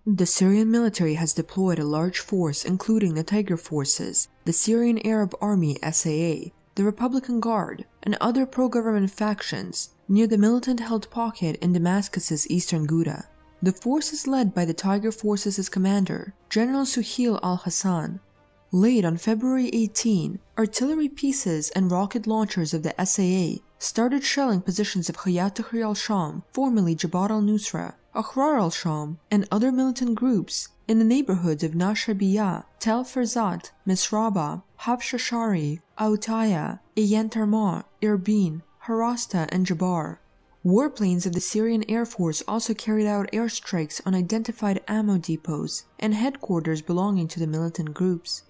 The Syrian military has deployed a large force including the Tiger Forces, the Syrian Arab Army SAA, the Republican Guard, and other pro-government factions near the militant-held pocket in Damascus's eastern Ghouta. The force is led by the Tiger Forces' commander, General Suhail al-Hassan. Late on February 18, artillery pieces and rocket launchers of the SAA started shelling positions of Hayat Tahrir al-Sham, formerly Jabhat al-Nusra, Ahrar al-Sham, and other militant groups in the neighborhoods of Nashabiyah, Tel Ferzat, Misraba, Habshashari, Autaya, Ayan Tarmar, Irbin, Harasta, and Jabar. Warplanes of the Syrian Air Force also carried out airstrikes on identified ammo depots and headquarters belonging to the militant groups.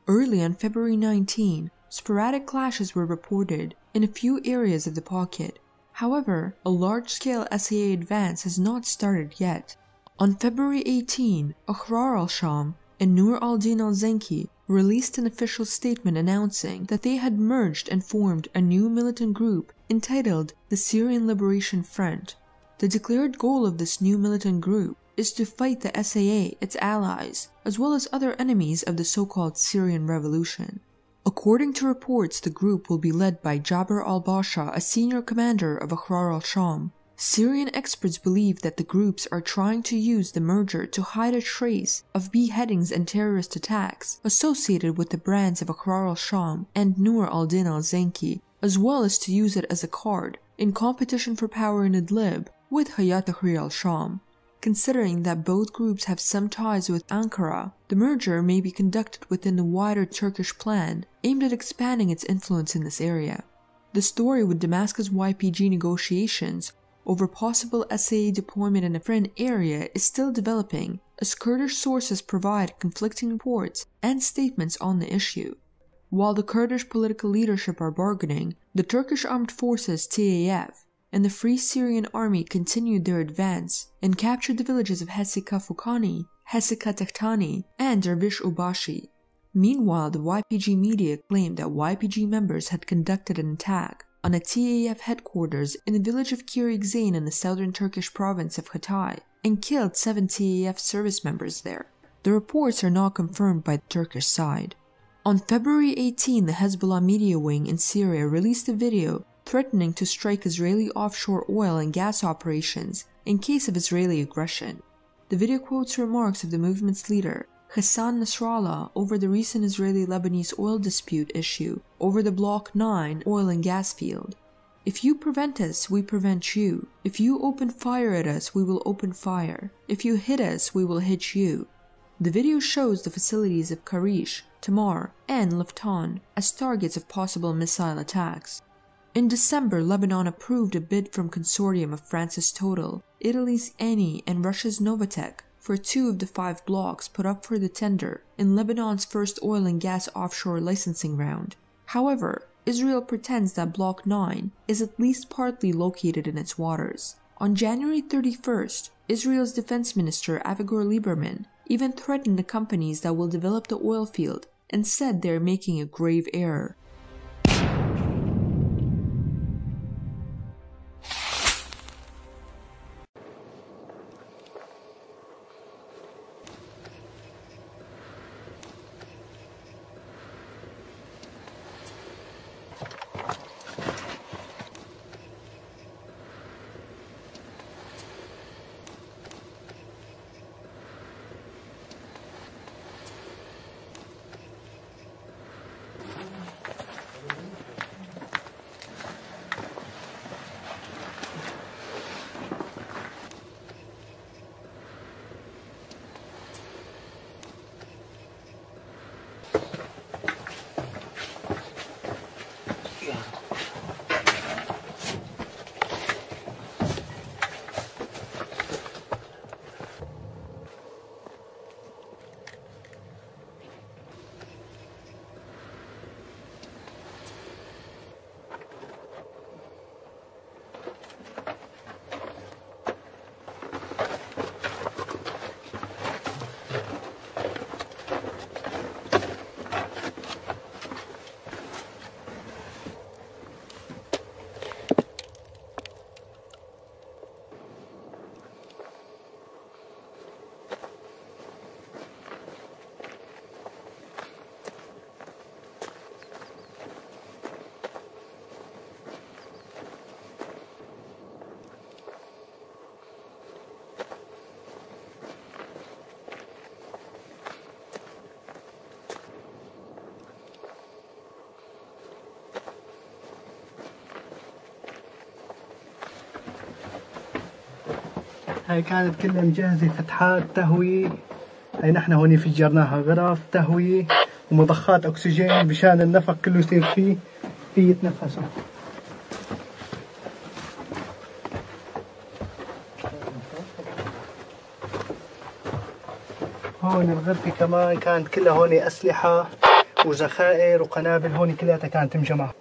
Early on February 19, sporadic clashes were reported in a few areas of the pocket. However, a large-scale SAA advance has not started yet. On February 18, Ahrar al-Sham and Nur al-Din al-Zenki released an official statement announcing that they had merged and formed a new militant group entitled the Syrian Liberation Front. The declared goal of this new militant group is to fight the SAA, its allies, as well as other enemies of the so-called Syrian Revolution. According to reports, the group will be led by Jabr al-Basha, a senior commander of Ahrar al-Sham. Syrian experts believe that the groups are trying to use the merger to hide a trace of beheadings and terrorist attacks associated with the brands of Ahrar al-Sham and Nur al-Din al-Zenki, as well as to use it as a card in competition for power in Idlib with Hayat Tahrir al-Sham. Considering that both groups have some ties with Ankara, the merger may be conducted within the wider Turkish plan aimed at expanding its influence in this area. The story with Damascus YPG negotiations over possible SAA deployment in a friend area is still developing, as Kurdish sources provide conflicting reports and statements on the issue. While the Kurdish political leadership are bargaining, the Turkish Armed Forces TAF and the Free Syrian Army continued their advance and captured the villages of Hesika Fukani, Hesika Tehtani, and Dervish Ubashi. Meanwhile, the YPG media claimed that YPG members had conducted an attack on a TAF headquarters in the village of Kirikzain in the southern Turkish province of Hatay and killed 7 TAF service members there. The reports are not confirmed by the Turkish side. On February 18, the Hezbollah media wing in Syria released a video threatening to strike Israeli offshore oil and gas operations in case of Israeli aggression. The video quotes remarks of the movement's leader, Hassan Nasrallah, over the recent Israeli-Lebanese oil dispute issue over the Block 9 oil and gas field. "If you prevent us, we prevent you. If you open fire at us, we will open fire. If you hit us, we will hit you." The video shows the facilities of Karish, Tamar, and Laftan as targets of possible missile attacks. In December, Lebanon approved a bid from consortium of France's Total, Italy's Eni, and Russia's Novatek for 2 of the 5 blocks put up for the tender in Lebanon's first oil and gas offshore licensing round. However, Israel pretends that Block 9 is at least partly located in its waters. On January 31st, Israel's defense minister Avigdor Lieberman even threatened the companies that will develop the oil field and said they are making a grave error. هاي كانت كلها مجهزة فتحات تهوية. هاي نحن هون فجرناها غرف تهوية ومضخات أكسجين مشان النفق كله يصير فيه يتنفسوا. هون الغرفة كمان كانت كلها هون أسلحة وذخائر وقنابل، هون كلها كانت مجمعة.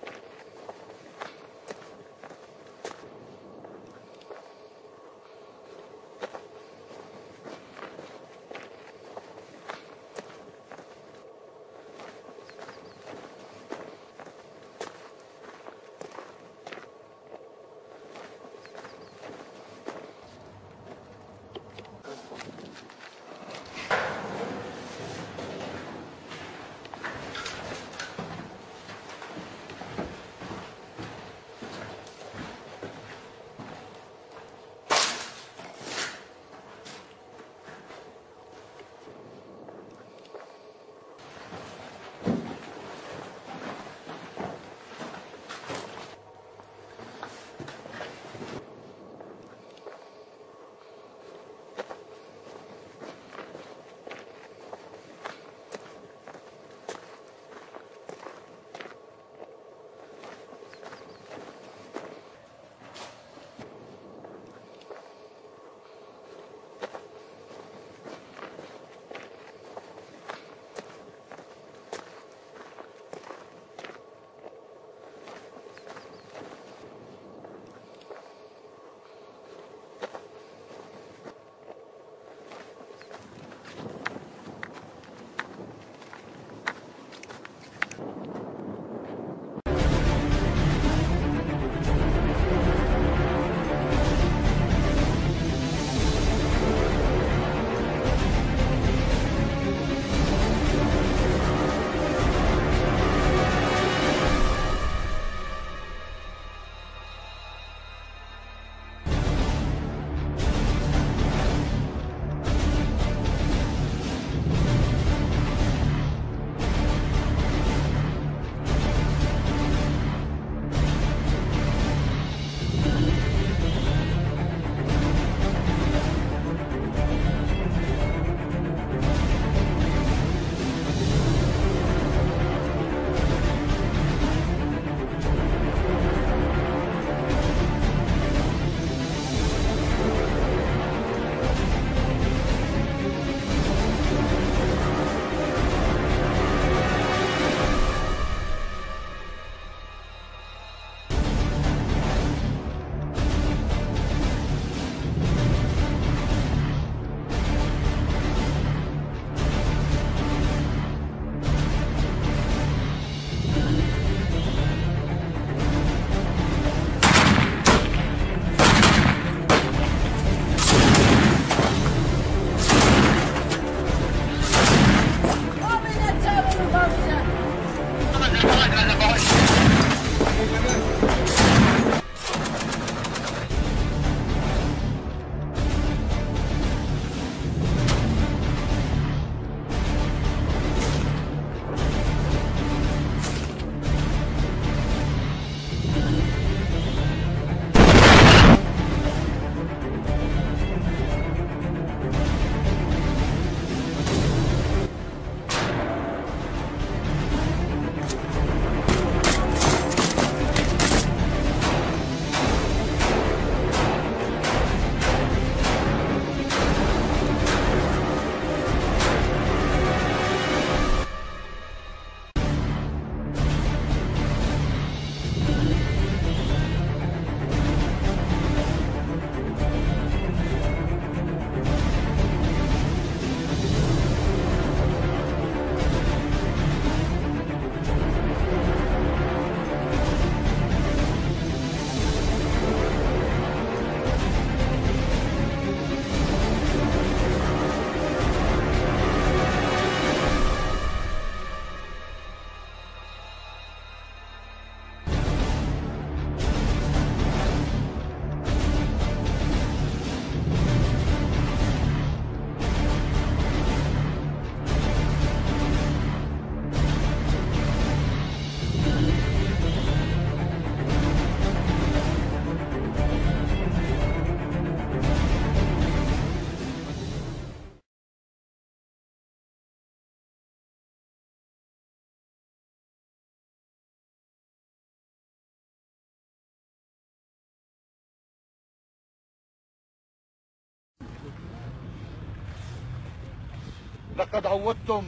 لقد عودتم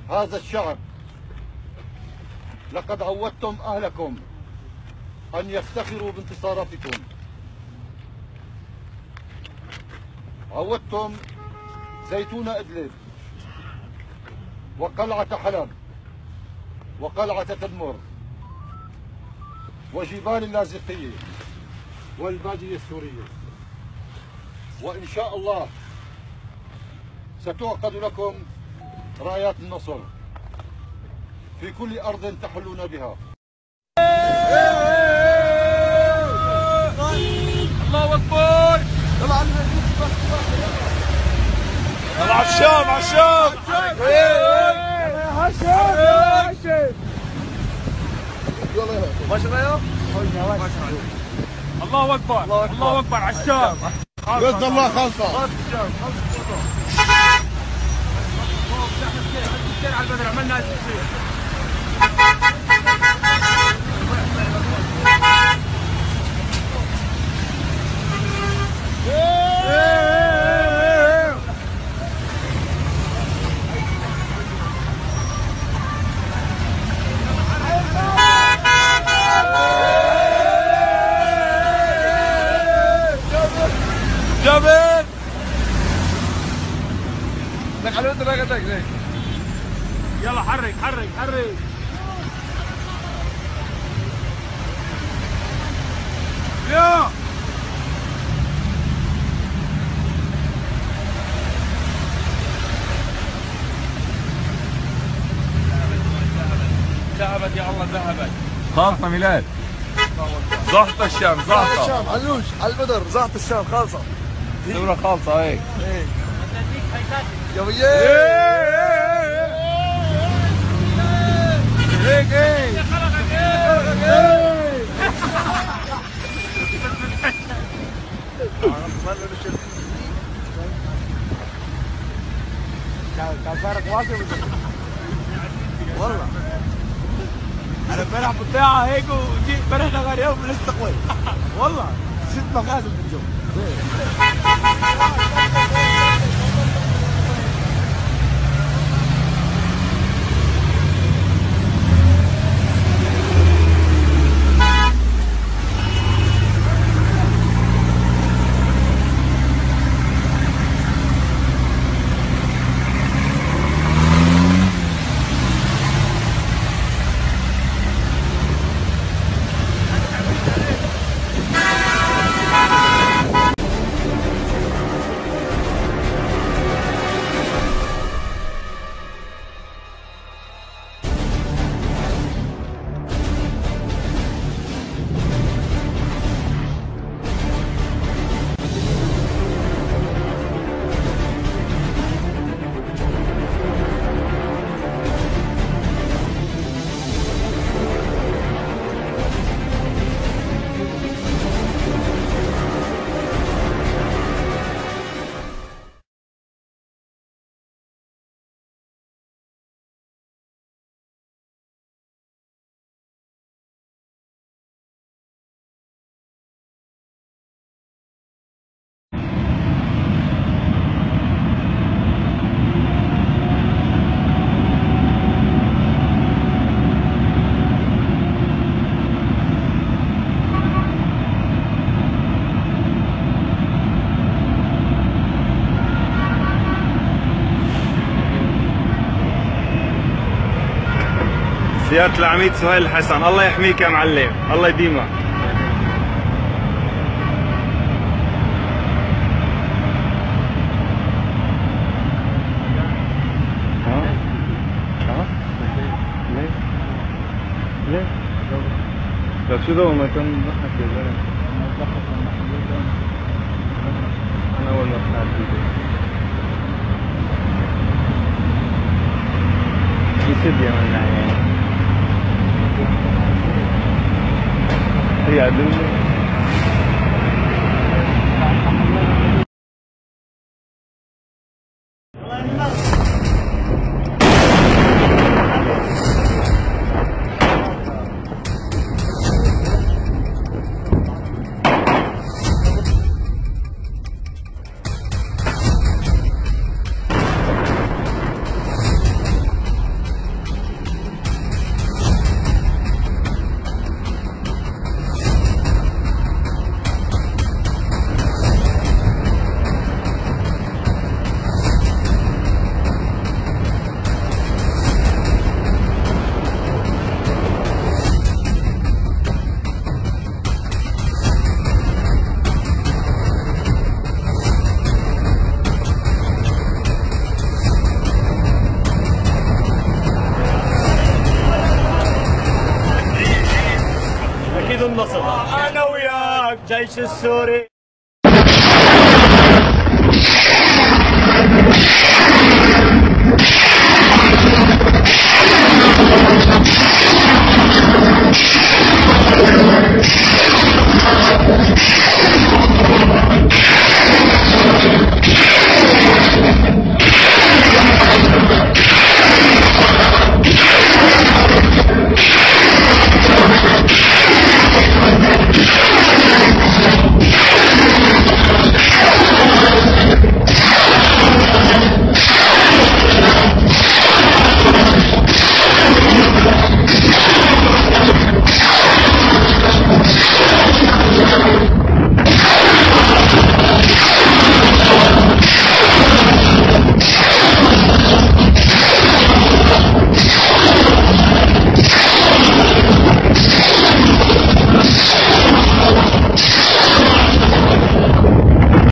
هذا الشعب، لقد عودتم أهلكم أن يفتخروا بانتصاراتكم. عودتم زيتون إدلب وقلعة حلب وقلعة تدمر وجبال اللاذقية والبادية السورية، وإن شاء الله ستعقد لكم رايات النصر في كل أرض تحلون بها. الله أكبر. على الشام، على الشام. الله أكبر، الله أكبر على الشام. بإذن الله خلصة. على البدر عملنا الشيء. جابر لك على وتر لك يلا حرك حرك حرك. يا ذهبت يا الله ذهبت. خالصة ميلاد. زهطة الشام زهطة. الشام علوش على البدر زهطة الشام خالصة. صورة خالصة هيك. يا وياه. هيك هيك. كان فارق واسع والله. أنا امبارح بطيعة هيك وجيت امبارح نغير يوم بنستقبل. والله 6 مخازن بالجو. سيادة العميد سهيل الحسن، الله يحميك يا معلم، الله يديمك. ليه؟ طيب شو ده ما كان ضحك يا زلمة؟ أنا أول ما سمعت يسد يا من يعني هي عدل الجيش السوري.